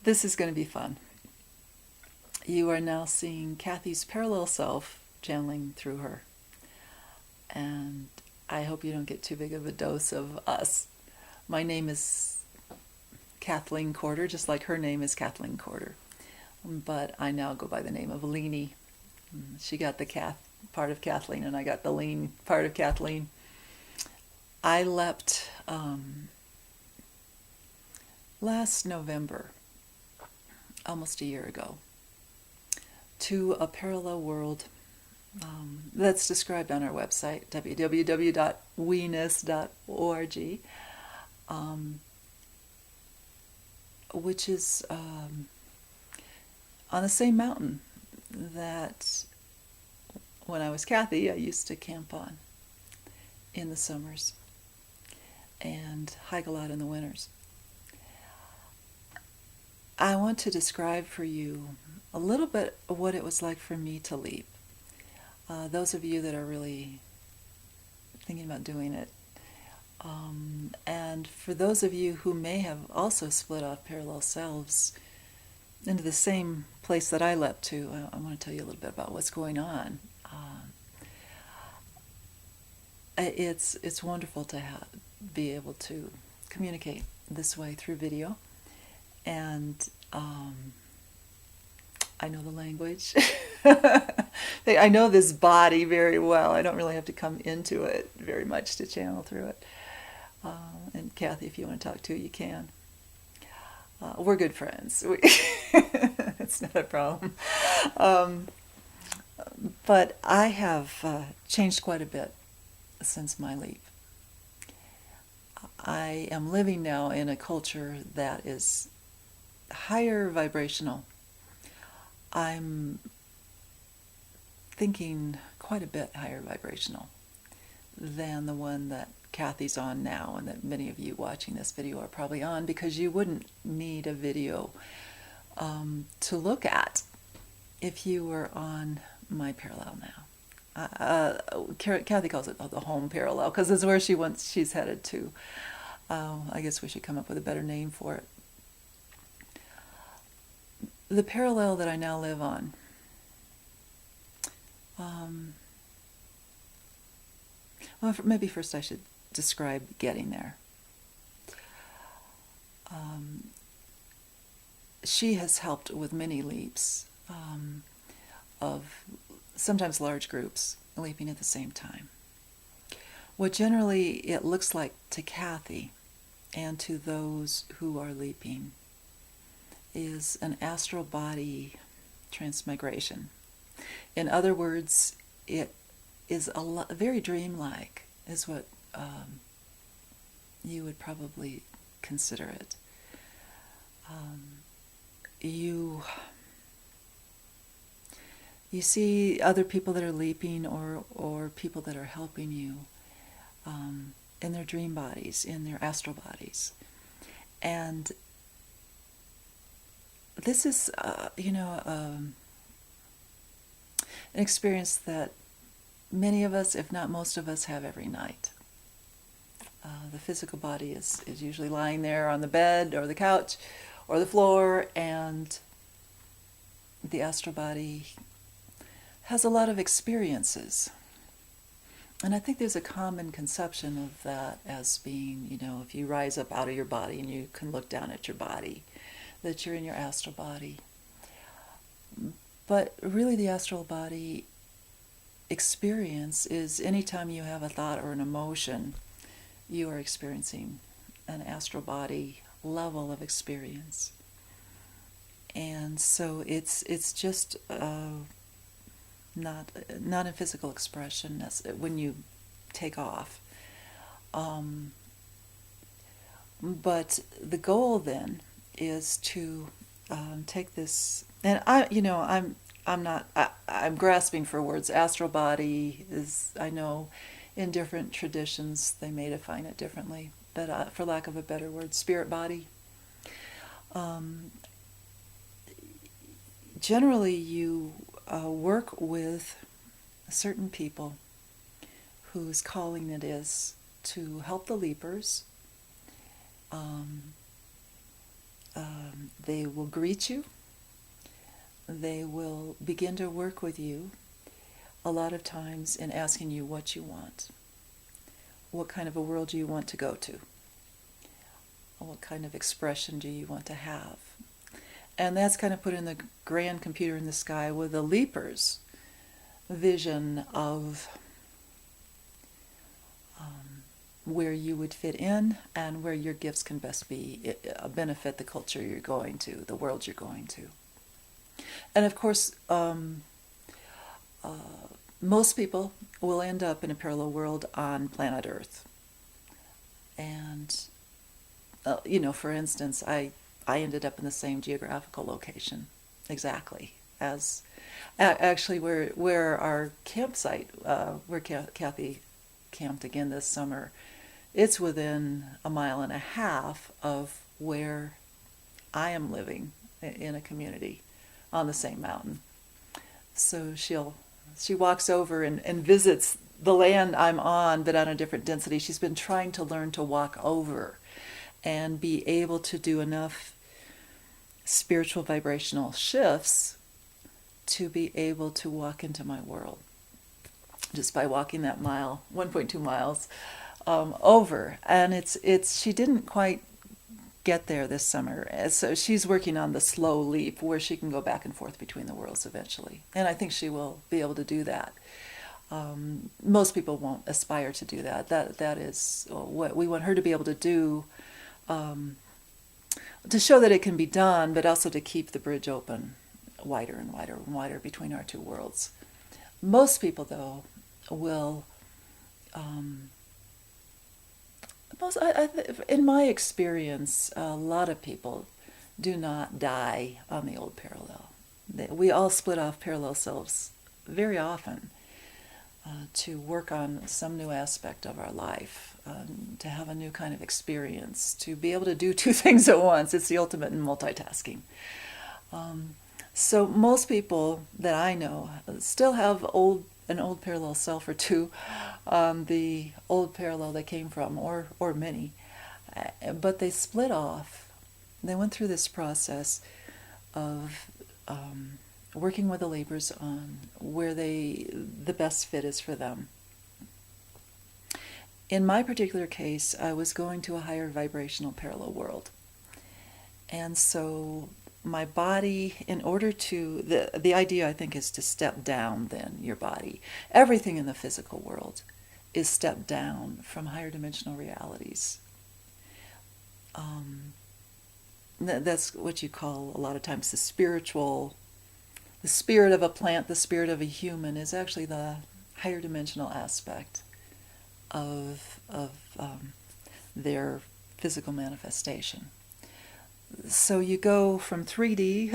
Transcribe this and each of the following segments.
This is going to be fun. You are now seeing Cathee's parallel self channeling through her. And I hope you don't get too big of a dose of us. My name is Cathee Courter, just like her name is Cathee Courter. But I now go by the name of Leenee. She got the Cath part of Kathleen, and I got the Lean part of Kathleen. I leapt last November, almost a year ago, to a parallel world that's described on our website, www.weeness.org, which is on the same mountain that when I was Cathee, I used to camp on in the summers and hike a lot in the winters. I want to describe for you a little bit of what it was like for me to leap. Those of you that are really thinking about doing it, and for those of you who may have also split off parallel selves into the same place that I leapt to, I want to tell you a little bit about what's going on. It's wonderful to be able to communicate this way through video, and I know the language. I know this body very well. I don't really have to come into it very much to channel through it. And Cathee, if you want to talk to it, you can. We're good friends. It's not a problem. But I have changed quite a bit since my leap. I am living now in a culture that is higher vibrational. I'm thinking quite a bit higher vibrational than the one that Cathee's on now, and that many of you watching this video are probably on, because you wouldn't need a video to look at if you were on my parallel now. Cathee calls it the home parallel because it's where she's headed to. I guess we should come up with a better name for it. The parallel that I now live on, well, maybe first I should describe getting there. She has helped with many leaps of sometimes large groups leaping at the same time. What generally it looks like to Cathee and to those who are leaping is an astral body transmigration. In other words, it is very dreamlike, is what you would probably consider it. You see other people that are leaping, or people that are helping you in their dream bodies, in their astral bodies. And this is, an experience that many of us, if not most of us, have every night. The physical body is usually lying there on the bed or the couch or the floor, and the astral body has a lot of experiences. And I think there's a common conception of that as being, if you rise up out of your body and you can look down at your body, that you're in your astral body. But really the astral body experience is anytime you have a thought or an emotion, you are experiencing an astral body level of experience. And so it's just not in physical expression when you take off. But the goal then is to take this, and I'm grasping for words. Astral body is, I know, in different traditions they may define it differently, but for lack of a better word, spirit body. Generally, you work with certain people whose calling it is to help the leapers They will greet you. They will begin to work with you a lot of times in asking you what you want. What kind of a world do you want to go to? What kind of expression do you want to have? And that's kind of put in the grand computer in the sky with the leapers' vision of where you would fit in and where your gifts can best be benefit the culture you're going to, the world you're going to. And of course, most people will end up in a parallel world on planet Earth. And, for instance, I ended up in the same geographical location, exactly, as actually where our campsite, where Cathee camped again this summer, it's within 1.5 miles of where I am living in a community on the same mountain. So she walks over and visits the land I'm on, but on a different density. She's been trying to learn to walk over and be able to do enough spiritual vibrational shifts to be able to walk into my world just by walking that 1.2 miles over. And it's she didn't quite get there this summer, so she's working on the slow leap where she can go back and forth between the worlds eventually, and I think she will be able to do that. Most people won't aspire to do that. That is what we want her to be able to do, to show that it can be done, but also to keep the bridge open wider and wider and wider between our two worlds. Most people, though, will in my experience, a lot of people do not die on the old parallel. We all split off parallel selves very often to work on some new aspect of our life, to have a new kind of experience, to be able to do two things at once. It's the ultimate in multitasking. So most people that I know still have an old parallel self or two, the old parallel they came from, or many, but they split off. They went through this process of working with the Leapers on where the best fit is for them. In my particular case, I was going to a higher vibrational parallel world, and so my body, in order to, the idea I think is to step down then your body. Everything in the physical world is stepped down from higher dimensional realities. That's what you call a lot of times the spirit of a plant, the spirit of a human is actually the higher dimensional aspect of their physical manifestation. So you go from 3D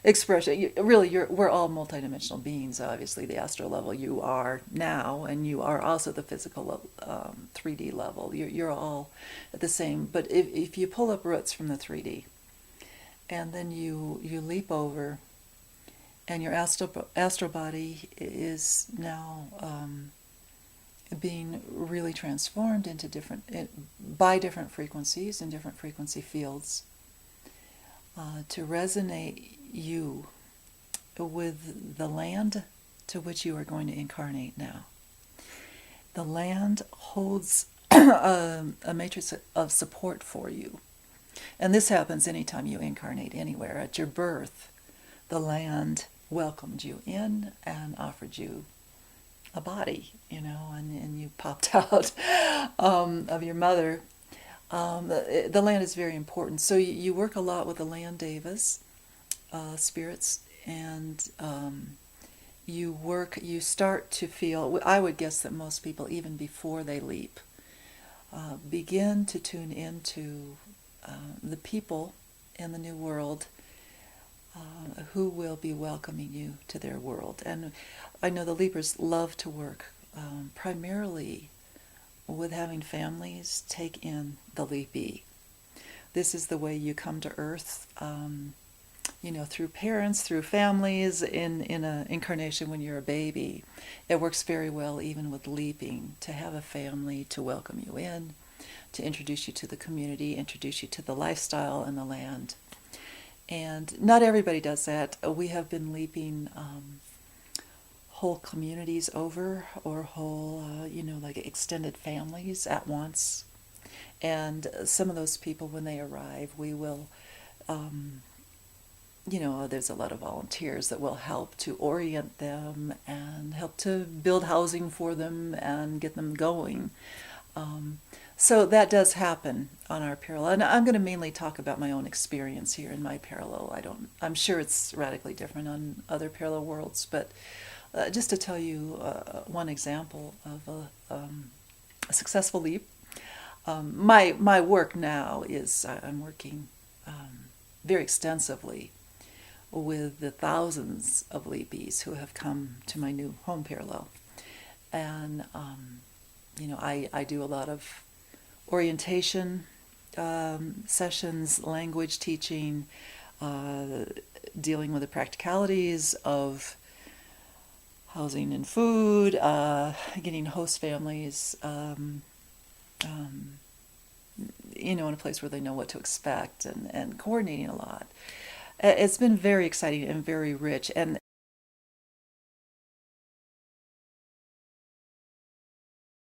expression. We're all multidimensional beings. Obviously, the astral level you are now, and you are also the physical 3D level. You're all at the same. But if you pull up roots from the 3D, and then you leap over, and your astral body is now being really transformed into by different frequencies and different frequency fields. To resonate you with the land to which you are going to incarnate now. The land holds a matrix of support for you. And this happens anytime you incarnate anywhere. At your birth, the land welcomed you in and offered you a body, and you popped out of your mother. The land is very important. So you work a lot with the land devas, spirits, and you start to feel, I would guess that most people, even before they leap, begin to tune into the people in the new world who will be welcoming you to their world. And I know the Leapers love to work primarily with having families take in the leapee. This is the way you come to Earth, through parents, through families, in an incarnation when you're a baby. It works very well even with leaping, to have a family to welcome you in, to introduce you to the community, introduce you to the lifestyle and the land. And not everybody does that. We have been leaping whole communities over, or whole, like extended families at once. And some of those people, when they arrive, we will, there's a lot of volunteers that will help to orient them and help to build housing for them and get them going. So that does happen on our parallel. And I'm going to mainly talk about my own experience here in my parallel. I'm sure it's radically different on other parallel worlds, but just to tell you one example of a successful leap. My work now is I'm working very extensively with the thousands of leapees who have come to my new home parallel. And, I do a lot of orientation sessions, language teaching, dealing with the practicalities of housing and food, getting host families, in a place where they know what to expect, and coordinating a lot. It's been very exciting and very rich. And